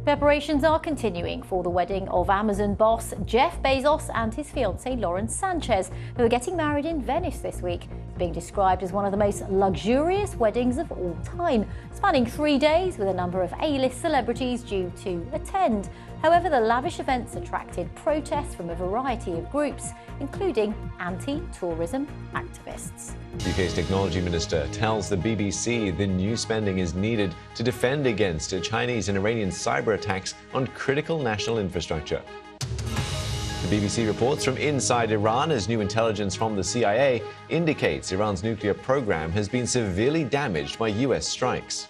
Preparations are continuing for the wedding of Amazon boss Jeff Bezos and his fiancée Lauren Sanchez, who are getting married in Venice this week. It's being described as one of the most luxurious weddings of all time, spanning 3 days with a number of A-list celebrities due to attend. However, the lavish events attracted protests from a variety of groups, including anti-tourism activists. UK's technology minister tells the BBC the new spending is needed to defend against Chinese and Iranian cyber attacks on critical national infrastructure. The BBC reports from inside Iran as new intelligence from the CIA indicates Iran's nuclear program has been severely damaged by US strikes.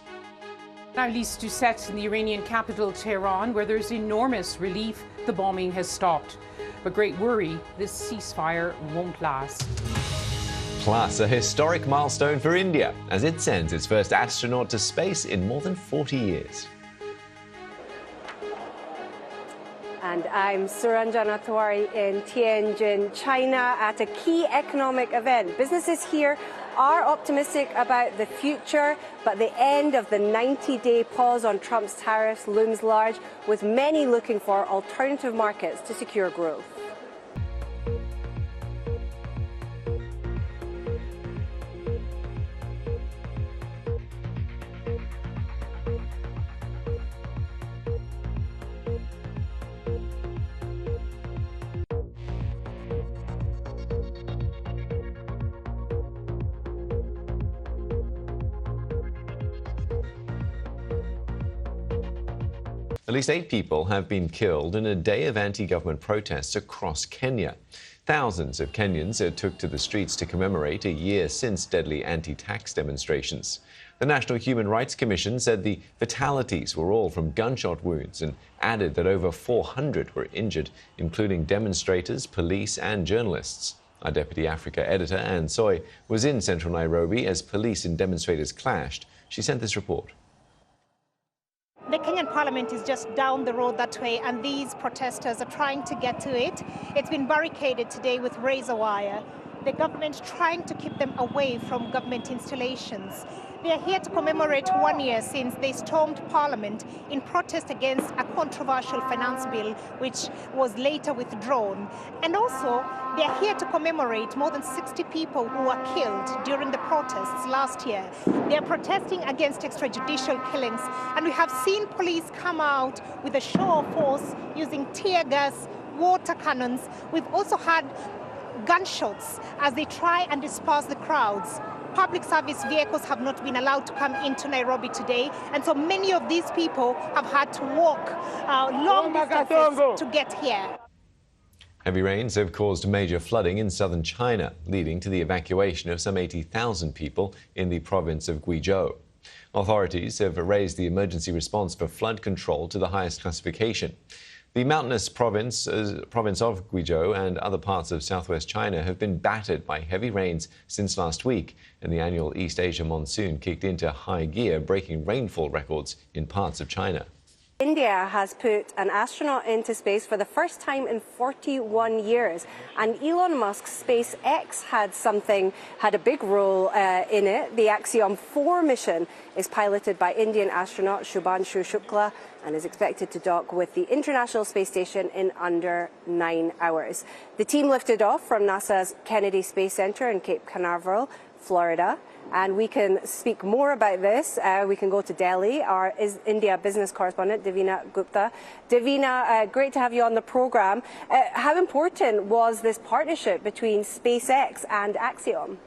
Now least to set in the Iranian capital, Tehran, where there's enormous relief the bombing has stopped. But great worry, this ceasefire won't last. Plus, a historic milestone for India as it sends its first astronaut to space in more than 40 years. And I'm Suranjana Tiwari in Tianjin, China, at a key economic event. Businesses here are optimistic about the future, but the end of the 90-day pause on Trump's tariffs looms large, with many looking for alternative markets to secure growth. At least 8 people have been killed in a day of anti-government protests across Kenya. Thousands of Kenyans took to the streets to commemorate a year since deadly anti-tax demonstrations. The National Human Rights Commission said the fatalities were all from gunshot wounds and added that over 400 were injured, including demonstrators, police and journalists. Our Deputy Africa editor, Anne Soy, was in central Nairobi as police and demonstrators clashed. She sent this report. The Kenyan Parliament is just down the road that way, and these protesters are trying to get to it. It's been barricaded today with razor wire. The government trying to keep them away from government installations. They are here to commemorate 1 year since they stormed Parliament in protest against a controversial finance bill, which was later withdrawn. And also, they are here to commemorate more than 60 people who were killed during the protests last year. They are protesting against extrajudicial killings, and we have seen police come out with a show of force using tear gas, water cannons. We've also had gunshots as they try and disperse the crowds. Public service vehicles have not been allowed to come into Nairobi today, and so many of these people have had to walk long distances to get here. Heavy rains have caused major flooding in southern China, leading to the evacuation of some 80,000 people in the province of Guizhou. Authorities have raised the emergency response for flood control to the highest classification. The mountainous province of Guizhou and other parts of southwest China have been battered by heavy rains since last week, and the annual East Asia monsoon kicked into high gear, breaking rainfall records in parts of China. India has put an astronaut into space for the first time in 41 years. And Elon Musk's SpaceX had a big role in it. The Axiom 4 mission is piloted by Indian astronaut Shubhanshu Shukla and is expected to dock with the International Space Station in under 9 hours. The team lifted off from NASA's Kennedy Space Center in Cape Canaveral, Florida. And we can speak more about this. We can go to Delhi. Our India business correspondent, Divina Gupta. Divina, great to have you on the program. How important was this partnership between SpaceX and Axiom?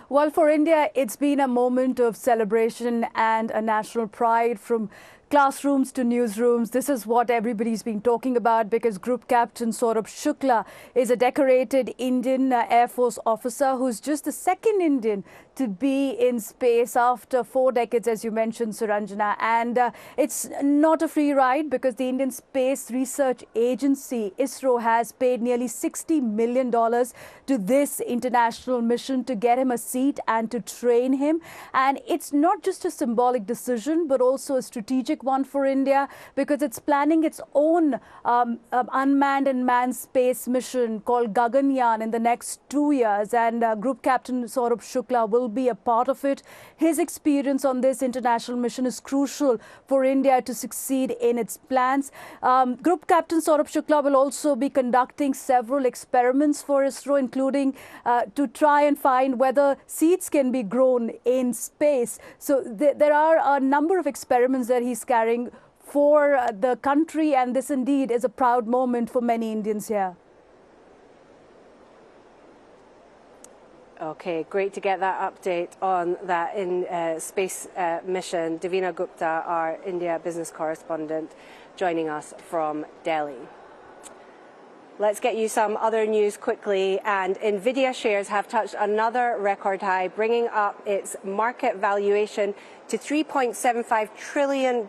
Well, for India, it's been a moment of celebration and a national pride. From classrooms to newsrooms, this is what everybody's been talking about, because Group Captain Saurabh Shukla is a decorated Indian Air Force officer who's just the second Indian to be in space after 4 decades, as you mentioned, Suranjana. And it's not a free ride, because the Indian Space Research Agency, ISRO, has paid nearly $60 million to this international mission to get him a seat and to train him. And it's not just a symbolic decision, but also a strategic strategic one for India because it's planning its own unmanned and manned space mission called Gaganyaan in the next 2 years. And Group Captain Saurabh Shukla will be a part of it. His experience on this international mission is crucial for India to succeed in its plans. Group Captain Saurabh Shukla will also be conducting several experiments for ISRO, including to try and find whether seeds can be grown in space. So there are a number of experiments that he's carrying for the country, and this indeed is a proud moment for many Indians here. Okay, great to get that update on that space mission. Davina Gupta, our India business correspondent, joining us from Delhi. Let's get you some other news quickly. And Nvidia shares have touched another record high, bringing up its market valuation to $3.75 trillion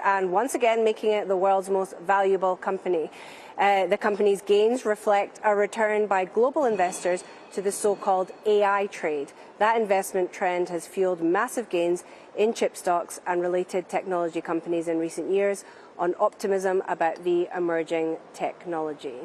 and once again making it the world's most valuable company. The company's gains reflect a return by global investors to the so-called AI trade. That investment trend has fueled massive gains in chip stocks and related technology companies in recent years on optimism about the emerging technology.